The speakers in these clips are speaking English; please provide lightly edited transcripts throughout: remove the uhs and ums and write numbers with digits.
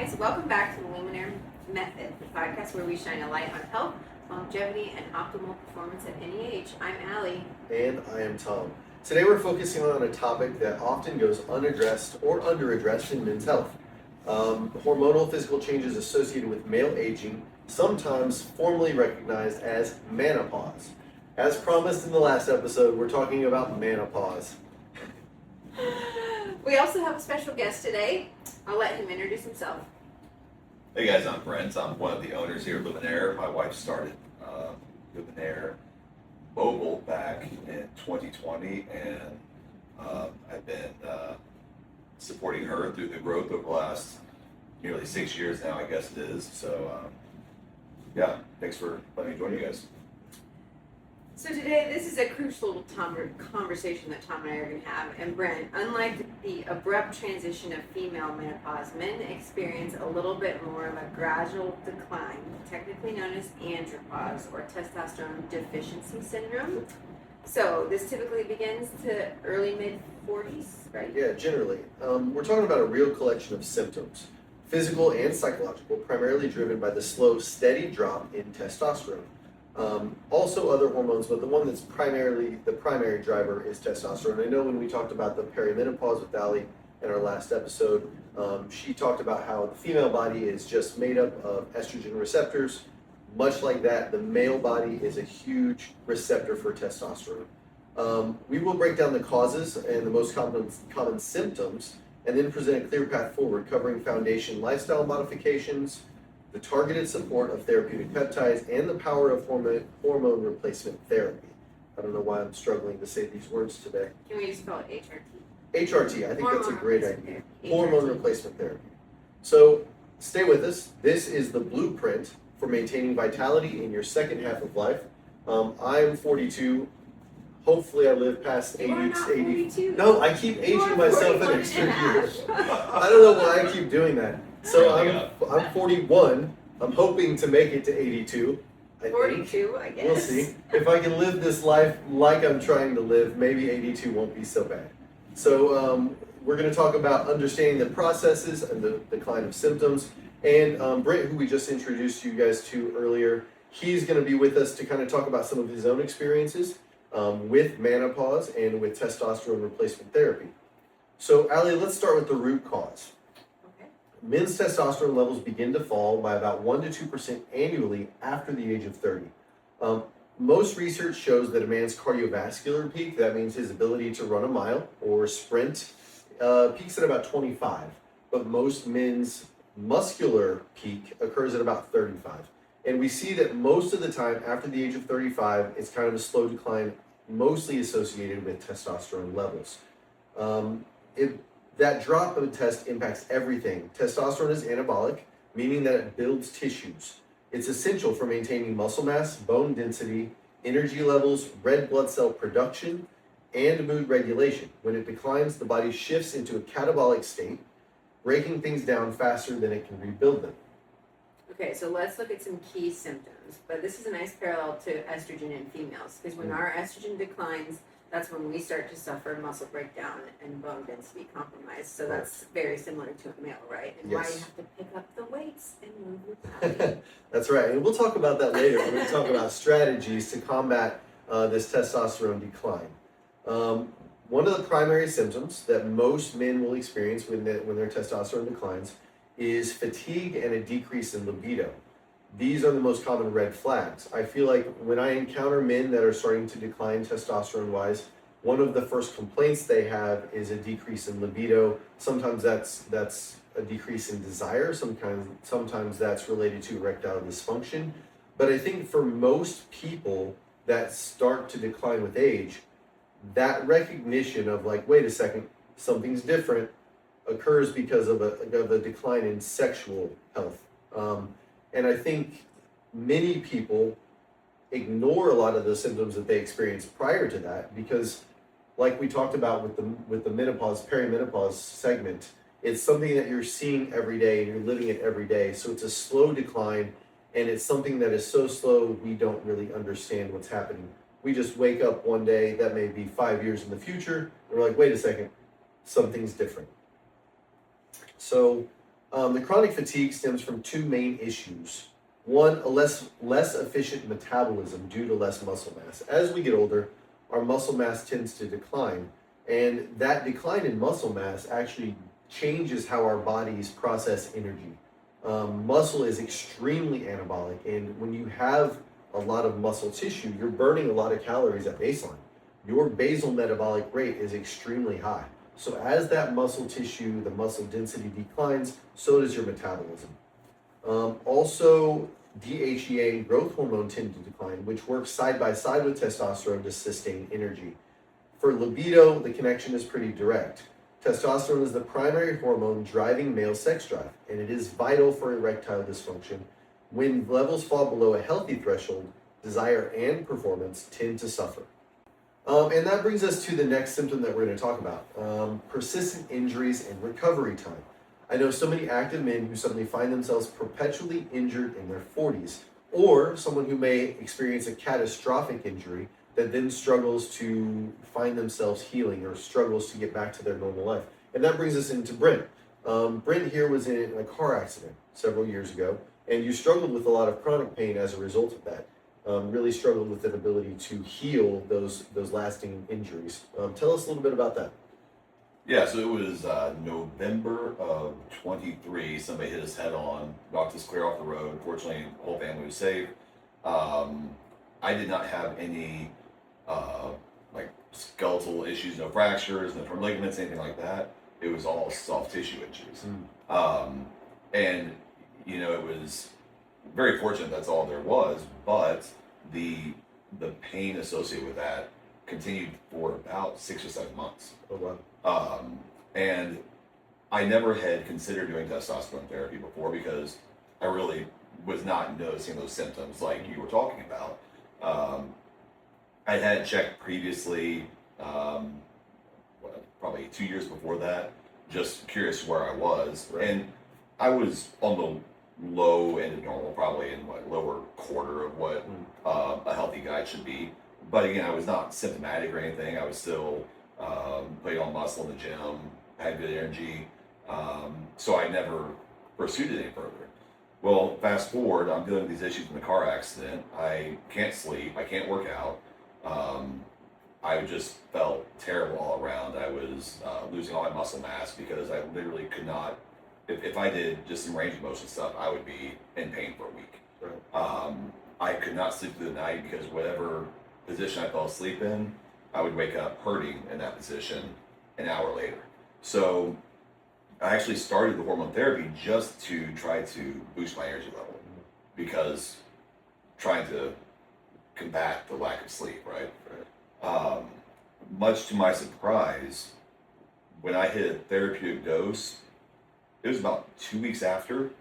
guys, welcome back to the Luminare Method, the podcast where we shine a light on health, longevity, and optimal performance at any age. I'm Allie. And I am Thom. Today we're focusing on a topic that often goes unaddressed or underaddressed in men's health. Hormonal physical changes associated with male aging, sometimes formally recognized as menopause. As promised in the last episode, we're talking about menopause. We also have a special guest today. I'll let him introduce himself. Hey guys, I'm Brent. I'm one of the owners here at Luminare. My wife started Luminare Mobile back in 2020, and I've been supporting her through the growth over the last nearly 6 years now, I guess it is. So, yeah, thanks for letting me join you guys. So today, this is a crucial conversation that Thom and I are going to have. And Brent, unlike the abrupt transition of female menopause, men experience a little bit more of a gradual decline, technically known as andropause or testosterone deficiency syndrome. So this typically begins to early mid-40s, right? Yeah, generally. We're talking about a real collection of symptoms, physical and psychological, primarily driven by the slow, steady drop in testosterone. Also other hormones, but the one that's the primary driver is testosterone. I know when we talked about the perimenopause with Allie in our last episode, she talked about how the female body is just made up of estrogen receptors. Much like that, the male body is a huge receptor for testosterone. We will break down the causes and the most common symptoms, and then present a clear path forward, covering foundation lifestyle modifications, the targeted support of therapeutic peptides, and the power of hormone replacement therapy. I don't know why I'm struggling to say these words today. Can we just call it HRT? HRT, I think Hormone that's a great idea. replacement therapy. Hormone HRT. replacement therapy. So stay with us. This is the blueprint for maintaining vitality in your second half of life. I'm 42. Hopefully I live past 80 You are not 42. No, I keep You aging are myself an 41 extra and a half. year. I don't know why I keep doing that. So I'm 41. I'm hoping to make it to 82. I think. 42, I guess. We'll see. If I can live this life like I'm trying to live, maybe 82 won't be so bad. So we're going to talk about understanding the processes and the decline of symptoms. And Brent, who we just introduced you guys to earlier, he's going to be with us to kind of talk about some of his own experiences with menopause and with testosterone replacement therapy. So, Allie, let's start with the root cause. Okay. Men's testosterone levels begin to fall by about 1 to 2% annually after the age of 30. Most research shows that a man's cardiovascular peak, that means his ability to run a mile or sprint, peaks at about 25. But most men's muscular peak occurs at about 35. And we see that most of the time after the age of 35, it's kind of a slow decline, mostly associated with testosterone levels. That drop of a test impacts everything. Testosterone is anabolic, meaning that it builds tissues. It's essential for maintaining muscle mass, bone density, energy levels, red blood cell production, and mood regulation. When it declines, the body shifts into a catabolic state, breaking things down faster than it can rebuild them. Okay, so let's look at some key symptoms. But this is a nice parallel to estrogen in females, because when our estrogen declines, that's when we start to suffer muscle breakdown and bone density compromise. So that's very similar to a male, right? And why you have to pick up the weights and move your body. That's right, and we'll talk about that later when we talk about strategies to combat this testosterone decline. One of the primary symptoms that most men will experience when their testosterone declines is fatigue and a decrease in libido. These are the most common red flags. I feel like when I encounter men that are starting to decline testosterone-wise, one of the first complaints they have is a decrease in libido. Sometimes that's a decrease in desire. Sometimes that's related to erectile dysfunction. But I think for most people that start to decline with age, that recognition of like, wait a second, something's different, occurs because of a decline in sexual health. And I think many people ignore a lot of the symptoms that they experienced prior to that because, like we talked about with the menopause, perimenopause segment, it's something that you're seeing every day and you're living it every day. So it's a slow decline, and it's something that is so slow we don't really understand what's happening. We just wake up one day, that may be 5 years in the future, and we're like, wait a second, something's different. So The chronic fatigue stems from two main issues. One, a less efficient metabolism due to less muscle mass. As we get older, our muscle mass tends to decline, and that decline in muscle mass actually changes how our bodies process energy. Muscle is extremely anabolic, and when you have a lot of muscle tissue, you're burning a lot of calories at baseline. Your basal metabolic rate is extremely high. So as that muscle tissue, the muscle density declines, so does your metabolism. Also, DHEA and growth hormone tend to decline, which works side by side with testosterone to sustain energy. For libido, the connection is pretty direct. Testosterone is the primary hormone driving male sex drive, and it is vital for erectile dysfunction. When levels fall below a healthy threshold, desire and performance tend to suffer. And that brings us to the next symptom that we're going to talk about, persistent injuries and recovery time. I know so many active men who suddenly find themselves perpetually injured in their 40s, or someone who may experience a catastrophic injury that then struggles to find themselves healing or struggles to get back to their normal life. And that brings us into Brent. Brent here was in a car accident several years ago, and you struggled with a lot of chronic pain as a result of that. Really struggled with an ability to heal those lasting injuries. Tell us a little bit about that. Yeah, so it was November of 23. Somebody hit us head on, knocked us clear off the road. Fortunately, the whole family was safe. I did not have any like skeletal issues, no fractures, no torn ligaments, anything like that. It was all soft tissue injuries. And, you know, it was very fortunate that's all there was, but the pain associated with that continued for about 6 or 7 months. Oh, wow. And I never had considered doing testosterone therapy before because I really was not noticing those symptoms like you were talking about. I had checked previously, probably 2 years before that, just curious where I was. Right. And I was on the low end of normal, probably in lower quarter of what a healthy guy should be. But again, I was not symptomatic or anything. I was still putting on muscle in the gym, had good energy. So I never pursued it any further. Well, fast forward, I'm dealing with these issues in the car accident. I can't sleep. I can't work out. I just felt terrible all around. I was losing all my muscle mass because I literally could not, if I did just some range of motion stuff, I would be in pain for a week. Right. I could not sleep through the night because whatever position I fell asleep in, I would wake up hurting in that position an hour later. So I actually started the hormone therapy just to try to boost my energy level because trying to combat the lack of sleep, right? Much to my surprise, when I hit a therapeutic dose, it was about 2 weeks after,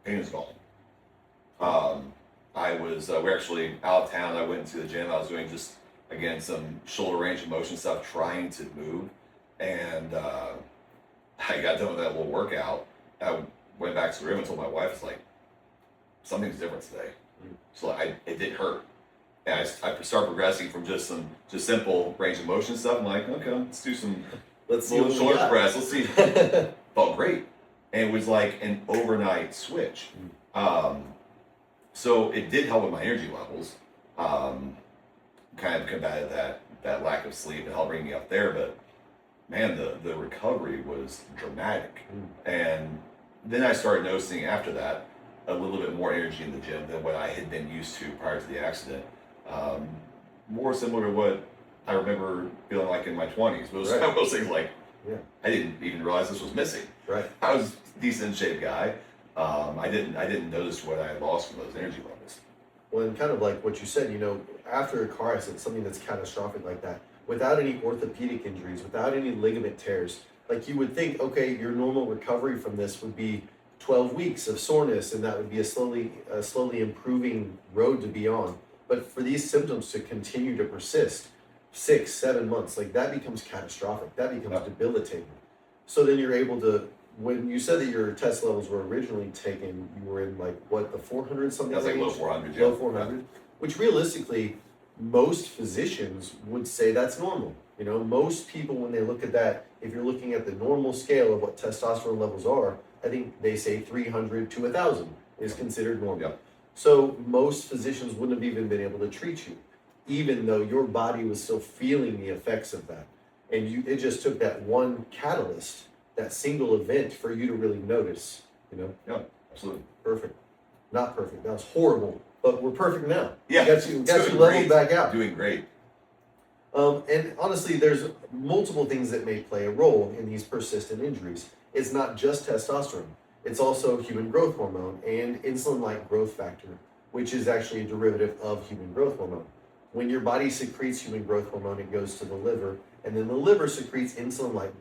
pain was gone. I was, we were actually out of town. I went to the gym. I was doing just, again, some shoulder range of motion stuff, trying to move. And I got done with that little workout. I went back to the room and told my wife, it's like, something's different today. So it didn't hurt. And I started progressing from just simple range of motion stuff. I'm like, okay, let's do some shoulder press. Let's see. Felt great. And it was like an overnight switch. So it did help with my energy levels. Kind of combated that lack of sleep and helped bring me up there. But man, the recovery was dramatic. And then I started noticing after that a little bit more energy in the gym than what I had been used to prior to the accident. More similar to what I remember feeling like in my 20s. But it was Right. one of those things like, Yeah. I didn't even realize this was missing. Right. I was a decent shape guy. I didn't notice what I had lost from those energy levels. Well, and kind of like what you said, you know, after a car accident, something that's catastrophic like that, without any orthopedic injuries, without any ligament tears, like you would think, okay, your normal recovery from this would be 12 weeks of soreness, and that would be a slowly improving road to be on. But for these symptoms to continue to persist 6, 7 months, like that becomes catastrophic. That becomes debilitating. So then you're able to, when you said that your test levels were originally taken, you were in like what, the 400 something? That's like range? low 400s. Low 400, which realistically, most physicians would say that's normal. You know, most people when they look at that, if you're looking at the normal scale of what testosterone levels are, I think they say 300 to 1,000 is considered normal. Yep. So most physicians wouldn't have even been able to treat you, even though your body was still feeling the effects of that. And it just took that one catalyst, that single event, for you to really notice, you know? Yeah, absolutely. Perfect. Not perfect. That was horrible, but we're perfect now. Yeah, Got you doing leveled great. back out. Doing great. And honestly, there's multiple things that may play a role in these persistent injuries. It's not just testosterone. It's also human growth hormone and insulin-like growth factor, which is actually a derivative of human growth hormone. When your body secretes human growth hormone, it goes to the liver, and then the liver secretes insulin-like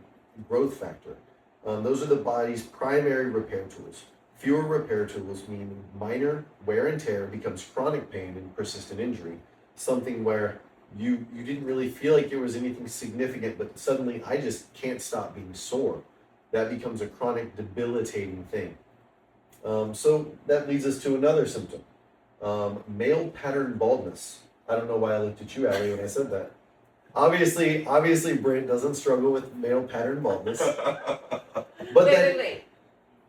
growth factor. Those are the body's primary repair tools. Fewer repair tools mean minor wear and tear becomes chronic pain and persistent injury, something where you didn't really feel like there was anything significant, but suddenly I just can't stop being sore. That becomes a chronic debilitating thing. So that leads us to another symptom, male pattern baldness. I don't know why I looked at you, Allie, when I said that. Obviously, Brent doesn't struggle with male pattern baldness. But Wait.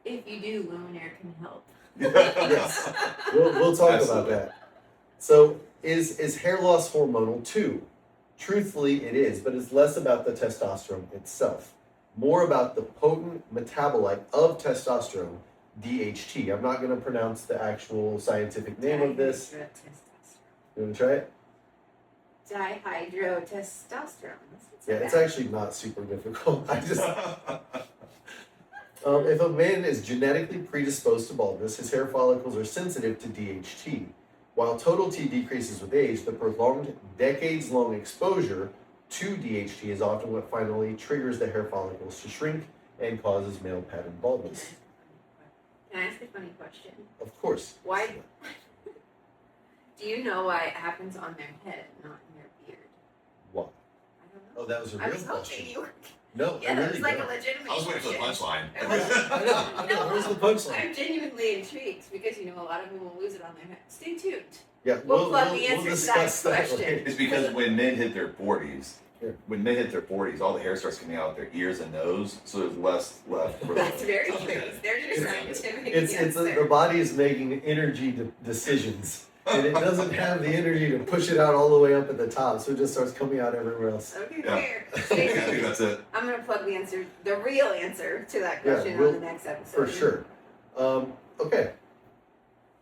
If you do, Luminare can help. Yes, we'll talk about that. So is hair loss hormonal too? Truthfully, it is, but it's less about the testosterone itself, more about the potent metabolite of testosterone, DHT. I'm not going to pronounce the actual scientific name of this. You want to try it? Dihydrotestosterone. Yeah, it's actually not super difficult. If a man is genetically predisposed to baldness, his hair follicles are sensitive to DHT. While total T decreases with age, the prolonged, decades-long exposure to DHT is often what finally triggers the hair follicles to shrink and causes male pattern baldness. Can I ask a funny question? Of course. Why? Do you know why it happens on their head, not in their beard? Why? I don't know. Oh, that was a I real was question. hoping you were. No, Yeah, I that really was like don't. a legitimate I was waiting for the question. punchline. I know. Where's the punchline? I'm genuinely intrigued because a lot of them will lose it on their head. Stay tuned. Yeah, We'll plug the answer to that discuss question. later. It's because when men hit their 40s, Yeah. all the hair starts coming out of their ears and nose, so there's less left for That's the very on the true. head. They're just scientific It's answer. the body is making energy decisions, and it doesn't have the energy to push it out all the way up at the top, so it just starts coming out everywhere else. Okay, Yeah. fair. I Stay think tuned. that's it. I'm gonna plug the answer, the real answer to that Yeah, question we'll- on the next episode. For sure. Okay.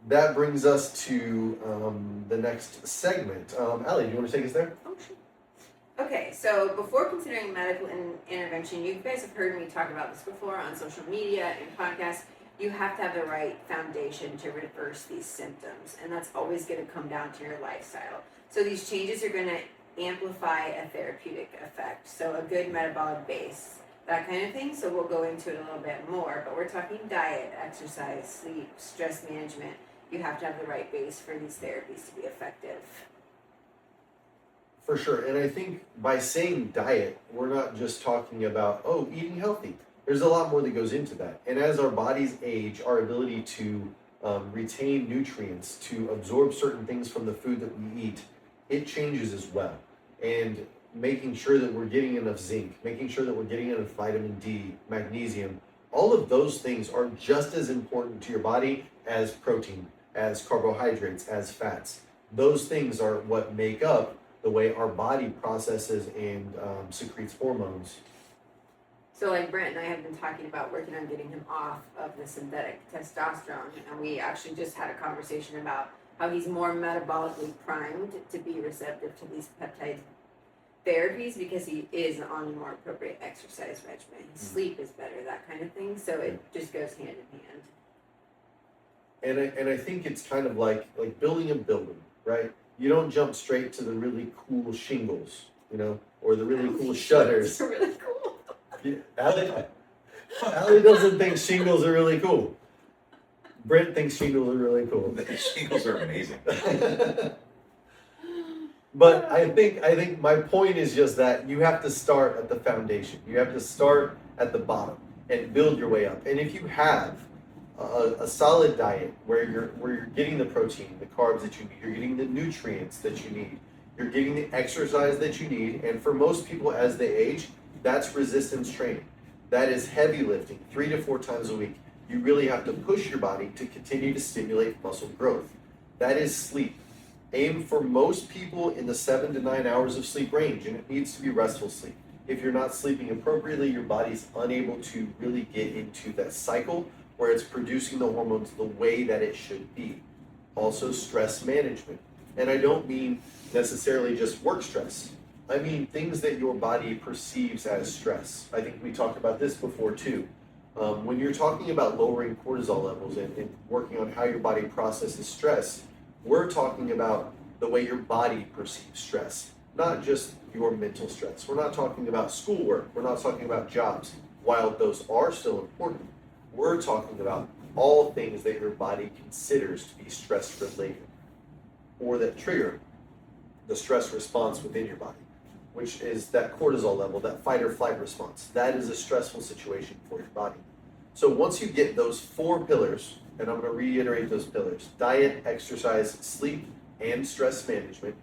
That brings us to the next segment. Allie, do you want to take us there? Oh, sure. Okay, so before considering medical intervention, you guys have heard me talk about this before on social media and podcasts. You have to have the right foundation to reverse these symptoms, and that's always going to come down to your lifestyle. So these changes are going to amplify a therapeutic effect, so a good metabolic base, that kind of thing. So we'll go into it a little bit more, but we're talking diet, exercise, sleep, stress management. You have to have the right base for these therapies to be effective. For sure. And I think by saying diet, we're not just talking about, eating healthy. There's a lot more that goes into that. And as our bodies age, our ability to retain nutrients, to absorb certain things from the food that we eat, it changes as well. And making sure that we're getting enough zinc, making sure that we're getting enough vitamin D, magnesium, all of those things are just as important to your body as protein, as carbohydrates, as fats. Those things are what make up the way our body processes and secretes hormones. So like Brent and I have been talking about working on getting him off of the synthetic testosterone, and we actually just had a conversation about how he's more metabolically primed to be receptive to these peptide therapies because he is on a more appropriate exercise regimen. His sleep is better, that kind of thing. So it just goes hand in hand. And I think it's kind of like building a building, right? You don't jump straight to the really cool shingles, or the really cool shutters. It's really cool. Yeah, Allie doesn't think shingles are really cool. Brent thinks shingles are really cool. The shingles are amazing. But I think my point is just that you have to start at the foundation. You have to start at the bottom and build your way up. And if you have a solid diet where you're getting the protein, the carbs that you need, you're getting the nutrients that you need, you're getting the exercise that you need, and for most people as they age, that's resistance training. That is heavy lifting 3 to 4 times a week. you really have to push your body to continue to stimulate muscle growth. That is sleep. Aim for most people in the 7 to 9 hours of sleep range, and it needs to be restful sleep. If you're not sleeping appropriately, your body's unable to really get into that cycle where it's producing the hormones the way that it should be. Also, stress management. And I don't mean necessarily just work stress. I mean things that your body perceives as stress. I think we talked about this before too. When you're talking about lowering cortisol levels and working on how your body processes stress, we're talking about the way your body perceives stress, not just your mental stress. We're not talking about schoolwork. We're not talking about jobs. While those are still important, we're talking about all things that your body considers to be stress related or that trigger the stress response within your body, which is that cortisol level, that fight or flight response. That is a stressful situation for your body. So once you get those 4 pillars, and I'm going to reiterate those pillars: diet, exercise, sleep, and stress management.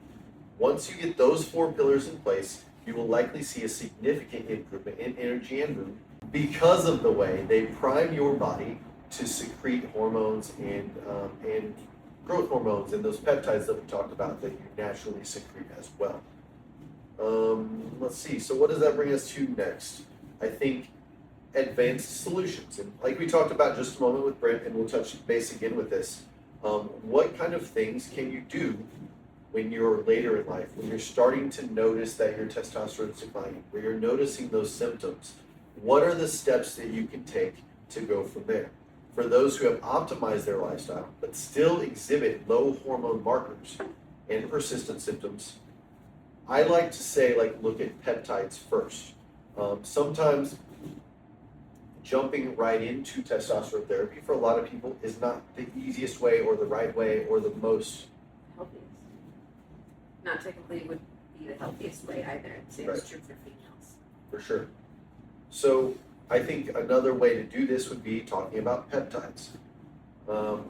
Once you get those 4 pillars in place, you will likely see a significant improvement in energy and mood because of the way they prime your body to secrete hormones and growth hormones and those peptides that we talked about that you naturally secrete as well. Let's see, so what does that bring us to next? I think advanced solutions. And like we talked about just a moment with Brent, and we'll touch base again with this, what kind of things can you do when you're later in life, when you're starting to notice that your testosterone is declining, where you're noticing those symptoms? What are the steps that you can take to go from there? For those who have optimized their lifestyle but still exhibit low hormone markers and persistent symptoms, I like to say, look at peptides first. Sometimes jumping right into testosterone therapy for a lot of people is not the easiest way or the right way or the most Healthiest. Not technically would be the healthiest way either. Same Right. is true for females. for sure. So I think another way to do this would be talking about peptides. I'm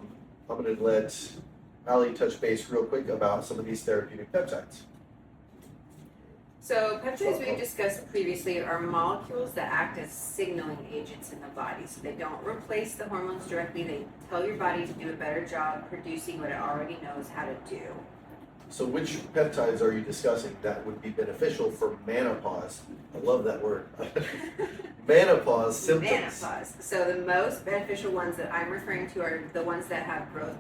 going to let Allie touch base real quick about some of these therapeutic peptides. So peptides we've discussed previously are molecules that act as signaling agents in the body. So they don't replace the hormones directly. They tell your body to do a better job producing what it already knows how to do. So which peptides are you discussing that would be beneficial for menopause? I love that word. Menopause symptoms. Menopause. So the most beneficial ones that I'm referring to are the ones that have growth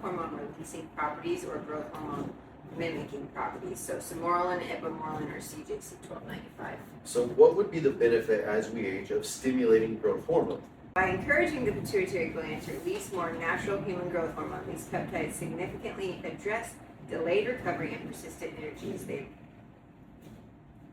hormone releasing properties or growth hormone mimicking properties. So Samorelin, Ipamorelin, or CJC1295. So what would be the benefit as we age of stimulating growth hormone? By encouraging the pituitary gland to release more natural human growth hormone, these peptides significantly address delayed recovery and persistent energies.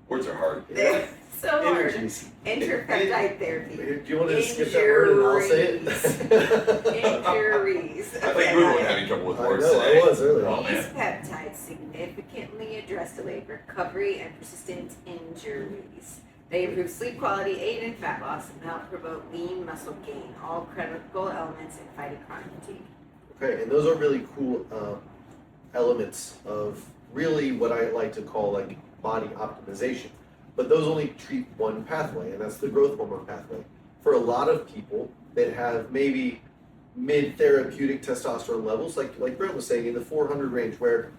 Words are hard. They're so hard. Energies. Enter peptide therapy. Do you want to skip that word and I'll say it? Injuries. I think we were having trouble with I words know, today. I was earlier. Oh, These man. peptides significantly address delayed recovery and persistent injuries. They improve sleep quality, aid in fat loss, and help promote lean muscle gain, all critical elements in fighting chronic fatigue. Okay, and those are really cool elements of really what I like to call body optimization. But those only treat one pathway, and that's the growth hormone pathway. For a lot of people that have maybe mid-therapeutic testosterone levels, like Brent was saying, in the 400 range, where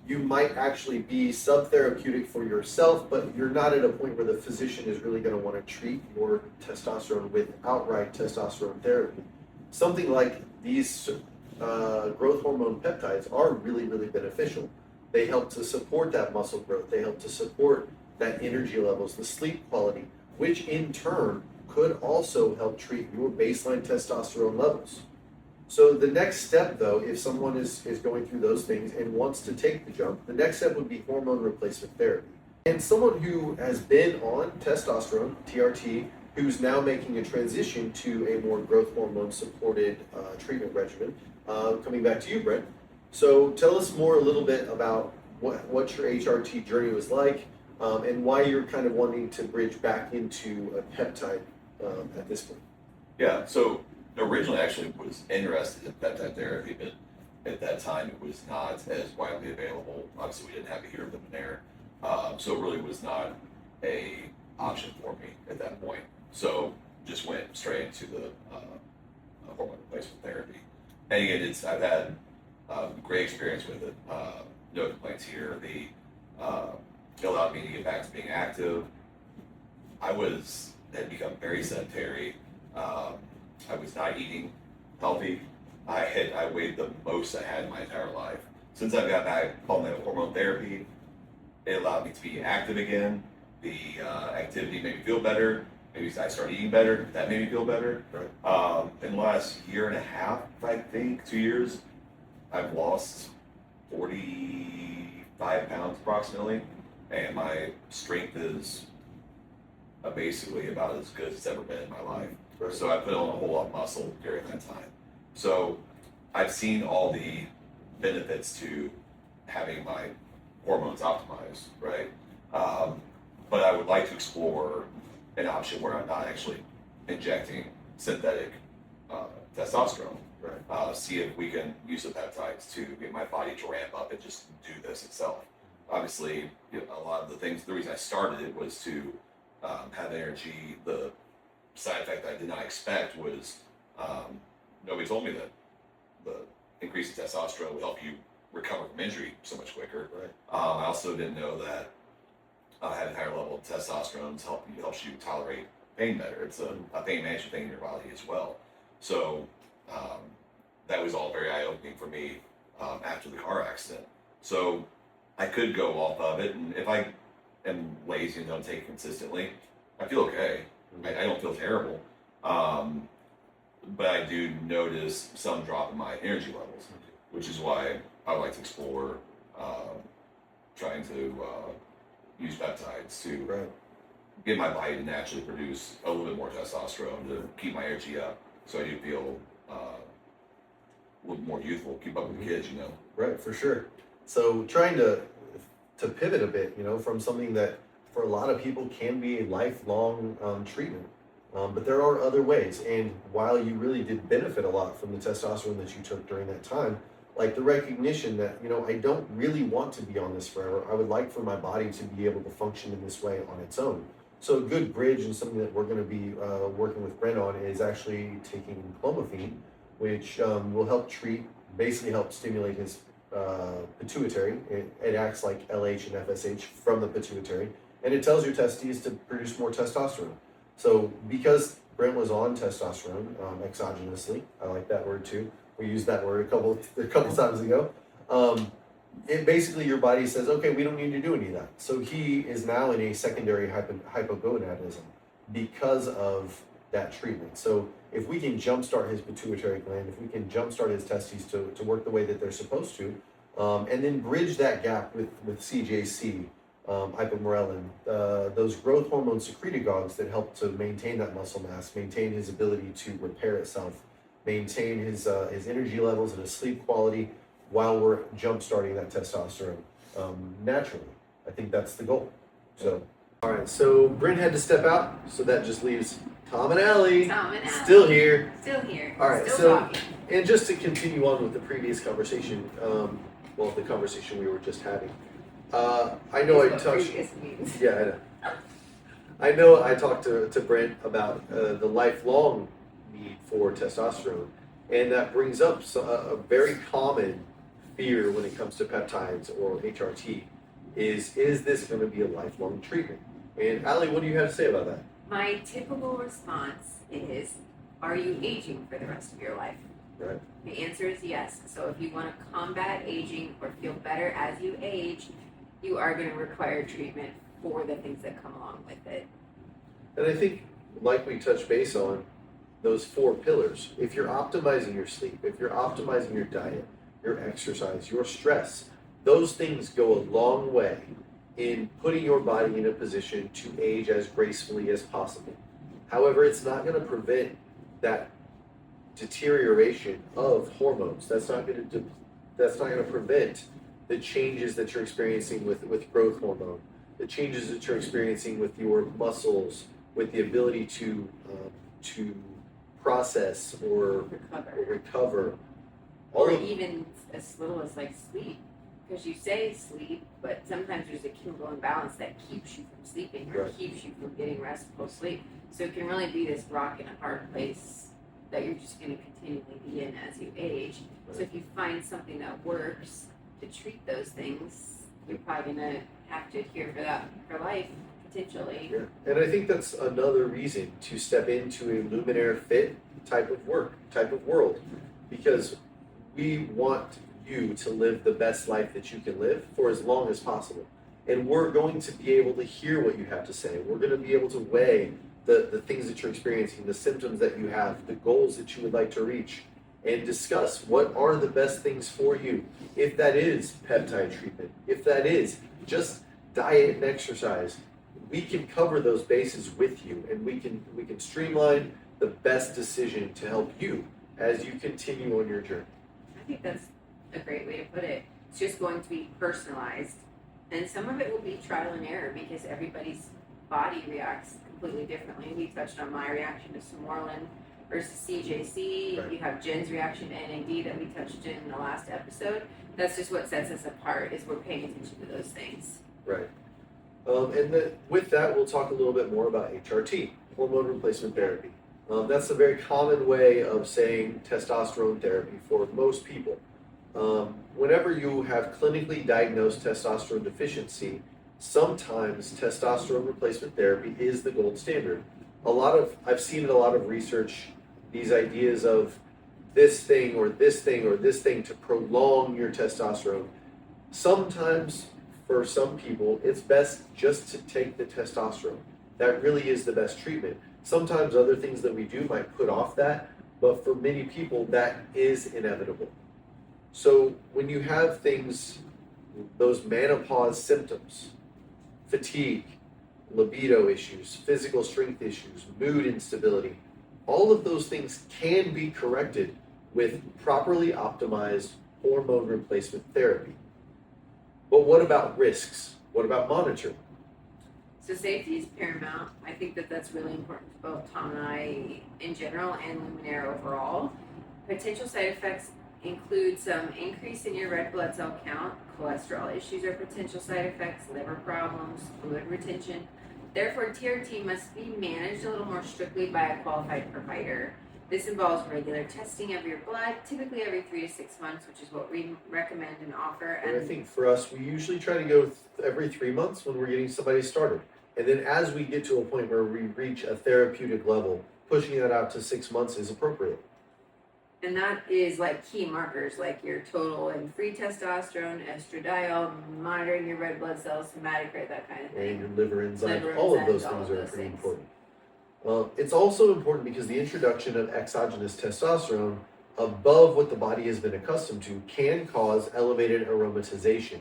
you might actually be sub-therapeutic for yourself, but you're not at a point where the physician is really going to want to treat your testosterone with outright testosterone therapy. Something like these growth hormone peptides are really, really beneficial. They help to support that muscle growth. They help to support that energy levels, the sleep quality, which in turn could also help treat your baseline testosterone levels. So the next step, though, if someone is going through those things and wants to take the jump, the next step would be hormone replacement therapy. And someone who has been on testosterone, TRT, who's now making a transition to a more growth hormone supported treatment regimen. Coming back to you, Brent. So tell us more a little bit about what your HRT journey was like and why you're kind of wanting to bridge back into a peptide at this point. Yeah, so originally actually was interested in peptide therapy, but at that time it was not as widely available. Obviously we didn't have it here at Luminare, so it really was not a option for me at that point. So just went straight into the hormone replacement therapy. And again, I've had great experience with it. No complaints here. It allowed me to get back to being active. Had become very sedentary. I was not eating healthy. I weighed the most I had in my entire life. Since I got back on the hormone therapy, it allowed me to be active again. The activity made me feel better. Maybe I started eating better. That made me feel better. Right. In the last year and a half, I think, 2 years, I've lost 45 pounds approximately, and my strength is basically about as good as it's ever been in my life. Right. So I put on a whole lot of muscle during that time. So I've seen all the benefits to having my hormones optimized, right? But I would like to explore an option where I'm not actually injecting synthetic testosterone. Right. See if we can use the peptides to get my body to ramp up and just do this itself. Obviously, a lot of the reason I started it was to have energy. The side effect I did not expect was nobody told me that the increase in testosterone would help you recover from injury so much quicker. Right. I also didn't know that having a higher level of testosterone helps you tolerate pain better. It's a pain management thing in your body as well. So that was all very eye-opening for me after the car accident. So I could go off of it, and if I am lazy and don't take it consistently, I feel okay. I don't feel terrible. But I do notice some drop in my energy levels, which is why I would like to explore trying to use peptides to Right. get my body to naturally produce a little bit more testosterone to keep my energy up, so I do feel a little more youthful, keep up with the kids, Right, for sure. So trying to pivot a bit, from something that for a lot of people can be a lifelong treatment. But there are other ways, and while you really did benefit a lot from the testosterone that you took during that time, like the recognition that, I don't really want to be on this forever. I would like for my body to be able to function in this way on its own. So a good bridge and something that we're going to be working with Brent on is actually taking clomiphene, which will basically help stimulate his pituitary. It acts like LH and FSH from the pituitary, and it tells your testes to produce more testosterone. So because Brent was on testosterone exogenously, I like that word too. We used that word a couple times ago. It basically, your body says, okay, we don't need to do any of that. So he is now in a secondary hypogonadism because of that treatment. So if we can jumpstart his pituitary gland, if we can jumpstart his testes to work the way that they're supposed to, and then bridge that gap with CJC, ipamorelin, those growth hormone secretagogues that help to maintain that muscle mass, maintain his ability to repair itself, maintain his energy levels and his sleep quality while we're jump-starting that testosterone naturally. I think that's the goal. So, all right, so Brent had to step out, so that just leaves Thom and Allie. Still here. Still here. All right, Still talking. And just to continue on with the previous conversation, the conversation we were just having, I know I touched. Yeah, I know. I know I talked to Brent about the lifelong need for testosterone, and that brings up a very common fear when it comes to peptides or HRT. Is this going to be a lifelong treatment? And Allie, what do you have to say about that? My typical response is, are you aging for the rest of your life? Right. The answer is yes. So if you want to combat aging or feel better as you age, you are going to require treatment for the things that come along with it. And I think, like we touched base on, those 4 pillars, if you're optimizing your sleep, if you're optimizing your diet, your exercise, your stress, those things go a long way in putting your body in a position to age as gracefully as possible. However, it's not going to prevent that deterioration of hormones. That's not going to prevent the changes that you're experiencing with growth hormone, the changes that you're experiencing with your muscles, with the ability to process or recover. Or even as little as like sleep. Because you say sleep, but sometimes there's a chemical imbalance that keeps you from sleeping or Right. keeps you from getting restful sleep. So it can really be this rock and a hard place that you're just going to continually be in as you age. So if you find something that works to treat those things, you're probably going to have to adhere for that for life, potentially. Yeah. And I think that's another reason to step into a Luminare Fit type of world, because we want you to live the best life that you can live for as long as possible. And we're going to be able to hear what you have to say. We're going to be able to weigh the things that you're experiencing, the symptoms that you have, the goals that you would like to reach, and discuss what are the best things for you. If that is peptide treatment, if that is just diet and exercise, we can cover those bases with you, and we can streamline the best decision to help you as you continue on your journey. I think that's a great way to put it. It's just going to be personalized. And some of it will be trial and error because everybody's body reacts completely differently. We touched on my reaction to Somorlin versus CJC. Right. You have Jen's reaction to NAD that we touched in the last episode. That's just what sets us apart, is we're paying attention to those things. Right. With that, we'll talk a little bit more about HRT, hormone replacement therapy. That's a very common way of saying testosterone therapy for most people. Whenever you have clinically diagnosed testosterone deficiency, sometimes testosterone replacement therapy is the gold standard. I've seen in a lot of research these ideas of this thing or this thing or this thing to prolong your testosterone. Sometimes, for some people, it's best just to take the testosterone. That really is the best treatment. Sometimes other things that we do might put off that, but for many people, that is inevitable. So when you have things, those menopause symptoms, fatigue, libido issues, physical strength issues, mood instability, all of those things can be corrected with properly optimized hormone replacement therapy. But what about risks? What about monitoring? So safety is paramount. I think that that's really important to both Tom and I in general and Luminare overall. Potential side effects include some increase in your red blood cell count, cholesterol issues are potential side effects, liver problems, fluid retention. Therefore, TRT must be managed a little more strictly by a qualified provider. This involves regular testing of your blood, typically every 3 to 6 months, which is what we recommend and offer. And I think for us, we usually try to go every 3 months when we're getting somebody started. And then as we get to a point where we reach a therapeutic level, pushing that out to 6 months is appropriate. And that is like key markers, like your total and free testosterone, estradiol, monitoring your red blood cells, hematocrit, that kind of thing. And your liver enzymes, Liver all of enzymes, those all things of are those pretty things. important. It's also important because the introduction of exogenous testosterone above what the body has been accustomed to can cause elevated aromatization.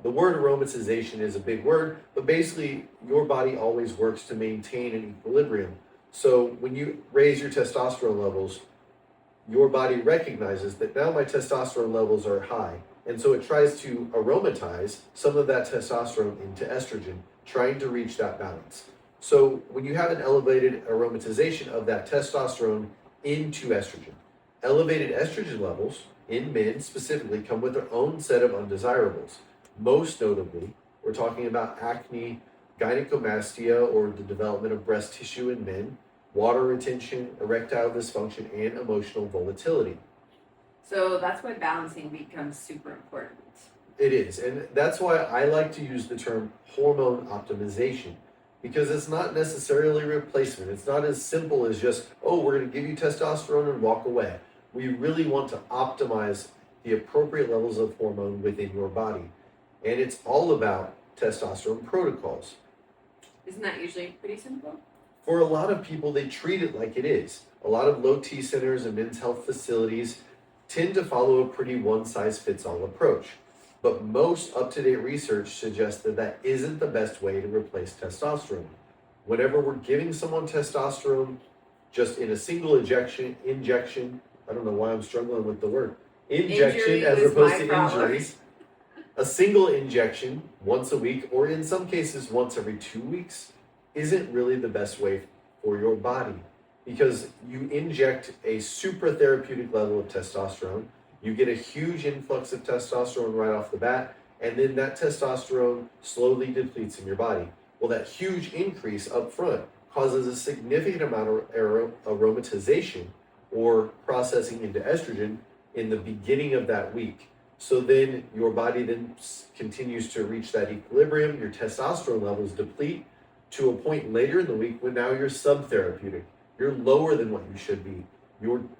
The word aromatization is a big word, but basically your body always works to maintain an equilibrium. So when you raise your testosterone levels, your body recognizes that now my testosterone levels are high, and so it tries to aromatize some of that testosterone into estrogen, trying to reach that balance. So when you have an elevated aromatization of that testosterone into estrogen, elevated estrogen levels in men specifically come with their own set of undesirables. Most notably, we're talking about acne, gynecomastia, or the development of breast tissue in men, water retention, erectile dysfunction, and emotional volatility. So that's why balancing becomes super important. It is, and that's why I like to use the term hormone optimization, because it's not necessarily replacement. It's not as simple as just, oh, we're going to give you testosterone and walk away. We really want to optimize the appropriate levels of hormone within your body. And it's all about testosterone protocols. Isn't that usually pretty simple? For a lot of people, they treat it like it is. A lot of low T centers and men's health facilities tend to follow a pretty one-size-fits-all approach. But most up-to-date research suggests that that isn't the best way to replace testosterone. Whenever we're giving someone testosterone just in a single injection, I don't know why I'm struggling with the word, injection Injury as was opposed my to problem. injuries, a single injection once a week, or in some cases once every 2 weeks, isn't really the best way for your body, because you inject a super therapeutic level of testosterone, you get a huge influx of testosterone right off the bat, and then that testosterone slowly depletes in your body. Well, that huge increase up front causes a significant amount of aromatization, or processing into estrogen in the beginning of that week. So then your body then continues to reach that equilibrium, your testosterone levels deplete to a point later in the week when now you're subtherapeutic. You're lower than what you should be.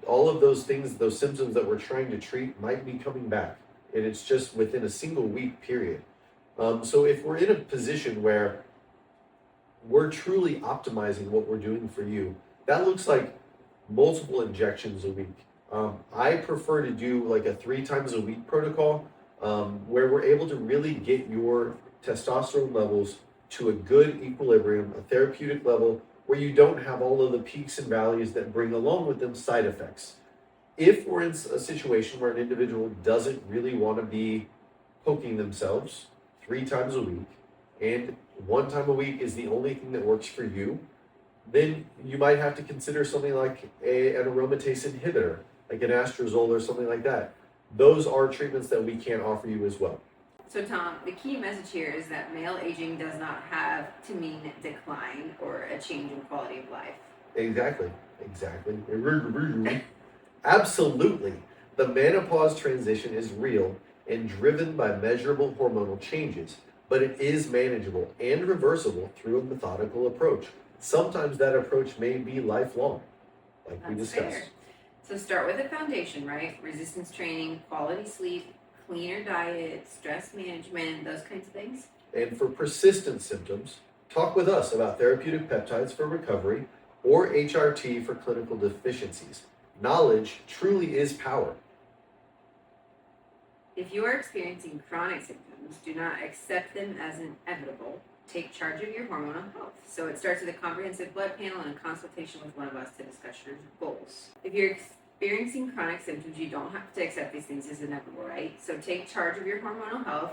All of those things, those symptoms that we're trying to treat might be coming back. And it's just within a single week period. So if we're in a position where we're truly optimizing what we're doing for you, that looks like multiple injections a week. I prefer to do like a 3 times a week protocol where we're able to really get your testosterone levels to a good equilibrium, a therapeutic level where you don't have all of the peaks and valleys that bring along with them side effects. If we're in a situation where an individual doesn't really want to be poking themselves 3 times a week and 1 time a week is the only thing that works for you, then you might have to consider something like an aromatase inhibitor, like an anastrozole or something like that. Those are treatments that we can offer you as well. So Thom, the key message here is that male aging does not have to mean decline or a change in quality of life. Exactly. Absolutely. The menopause transition is real and driven by measurable hormonal changes, but it is manageable and reversible through a methodical approach. Sometimes that approach may be lifelong, like we discussed. Fair. So start with a foundation, right? Resistance training, quality sleep, cleaner diet, stress management, those kinds of things. And for persistent symptoms, talk with us about therapeutic peptides for recovery or HRT for clinical deficiencies. Knowledge truly is power. If you are experiencing chronic symptoms, do not accept them as inevitable. Take charge of your hormonal health. So it starts with a comprehensive blood panel and a consultation with one of us to discuss your goals. If you're experiencing chronic symptoms, you don't have to accept these things as inevitable, right? So take charge of your hormonal health.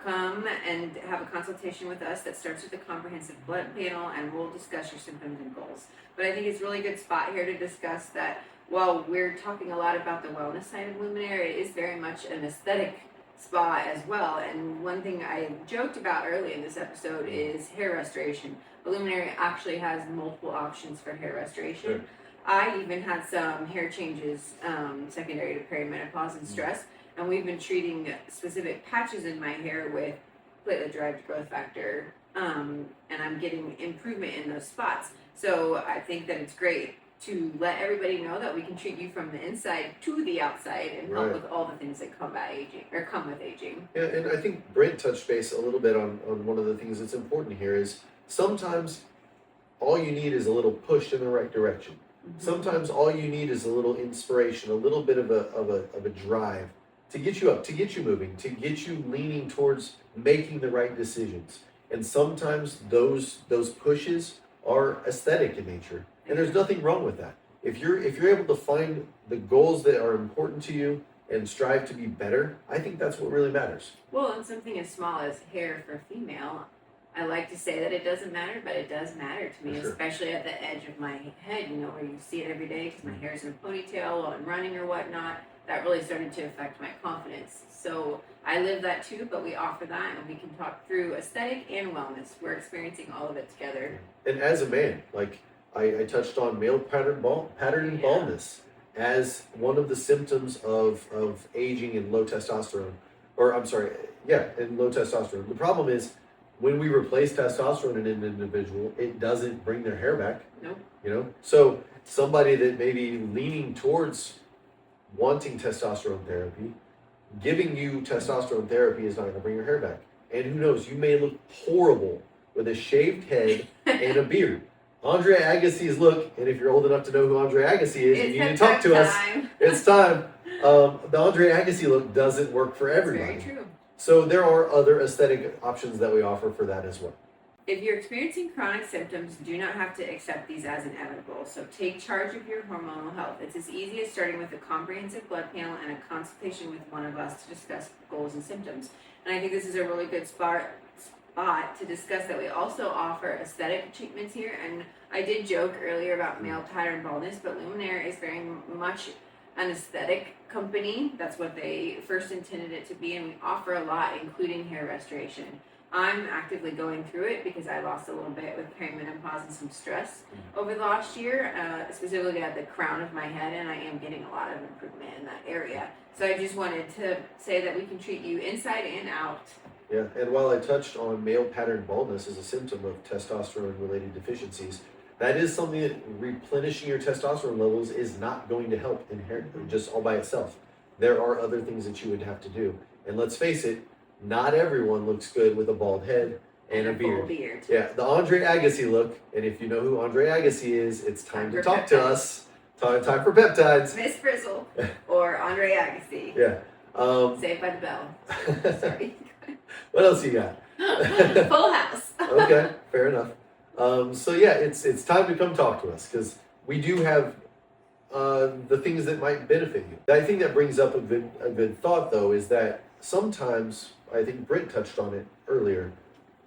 Come and have a consultation with us that starts with a comprehensive blood panel, and we'll discuss your symptoms and goals. But I think it's a really good spot here to discuss that while we're talking a lot about the wellness side of Luminare, it is very much an aesthetic spot as well. And one thing I joked about early in this episode is hair restoration. Luminare actually has multiple options for hair restoration. Sure. I even had some hair changes secondary to perimenopause and stress, and we've been treating specific patches in my hair with platelet-derived growth factor, and I'm getting improvement in those spots. So I think that it's great to let everybody know that we can treat you from the inside to the outside and help with all the things that come with aging. Yeah, and I think Brent touched base a little bit on one of the things that's important here is sometimes all you need is a little push in the right direction. Mm-hmm. Sometimes all you need is a little inspiration, a little bit of a drive to get you up, to get you moving, to get you leaning towards making the right decisions. And sometimes those pushes are aesthetic in nature. And there's nothing wrong with that. If you're able to find the goals that are important to you and strive to be better, I think that's what really matters. Well, and something as small as hair for female, I like to say that it doesn't matter, but it does matter to me, especially at the edge of my head, where you see it every day because my hair's in a ponytail while I'm running or whatnot. That really started to affect my confidence. So I live that too, but we offer that and we can talk through aesthetic and wellness. We're experiencing all of it together. And as a man, like I touched on male pattern and baldness as one of the symptoms of aging and low testosterone, and low testosterone. The problem is when we replace testosterone in an individual, it doesn't bring their hair back. Nope. So somebody that may be leaning towards wanting testosterone therapy, giving you testosterone therapy is not going to bring your hair back. And who knows, you may look horrible with a shaved head and a beard. Andre Agassi's look, and if you're old enough to know who Andre Agassi is, you need to talk to us. It's time. The Andre Agassi look doesn't work for everybody. That's very true. So there are other aesthetic options that we offer for that as well. If you're experiencing chronic symptoms, do not have to accept these as inevitable. So take charge of your hormonal health. It's as easy as starting with a comprehensive blood panel and a consultation with one of us to discuss goals and symptoms. And I think this is a really good spot to discuss that we also offer aesthetic treatments here. And I did joke earlier about male pattern baldness, but Luminare is very much an aesthetic company. That's what they first intended it to be, and we offer a lot, including hair restoration. I'm actively going through it because I lost a little bit with perimenopause and some stress over the last year, specifically at the crown of my head, and I am getting a lot of improvement in that area. So I just wanted to say that we can treat you inside and out. Yeah, and while I touched on male pattern baldness as a symptom of testosterone-related deficiencies, that is something that replenishing your testosterone levels is not going to help inherently, just all by itself. There are other things that you would have to do. And let's face it, not everyone looks good with a bald head and a full beard. Yeah, the Andre Agassi look, and if you know who Andre Agassi is, it's time to talk to us. Time for peptides. Miss Frizzle or Andre Agassi. Yeah. Saved by the Bell. Sorry. What else you got? Full House. Okay, fair enough. So yeah, it's time to come talk to us because we do have the things that might benefit you. I think that brings up a good thought though, is that sometimes, I think Brent touched on it earlier,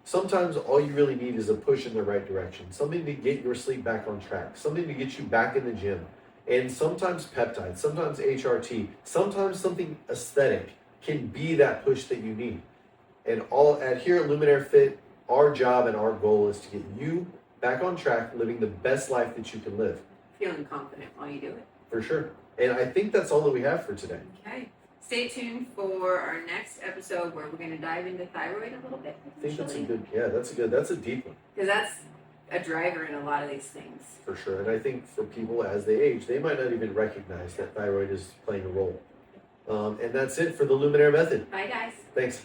sometimes all you really need is a push in the right direction, something to get your sleep back on track, something to get you back in the gym, and sometimes peptides, sometimes HRT, sometimes something aesthetic can be that push that you need. And here at Luminare Fit, our job and our goal is to get you back on track, living the best life that you can live. Feeling confident while you do it. For sure. And I think that's all that we have for today. Okay. Stay tuned for our next episode where we're going to dive into thyroid a little bit. I think that's a deep one. Because that's a driver in a lot of these things. For sure. And I think for people as they age, they might not even recognize that thyroid is playing a role. And that's it for the Luminare Method. Bye, guys. Thanks.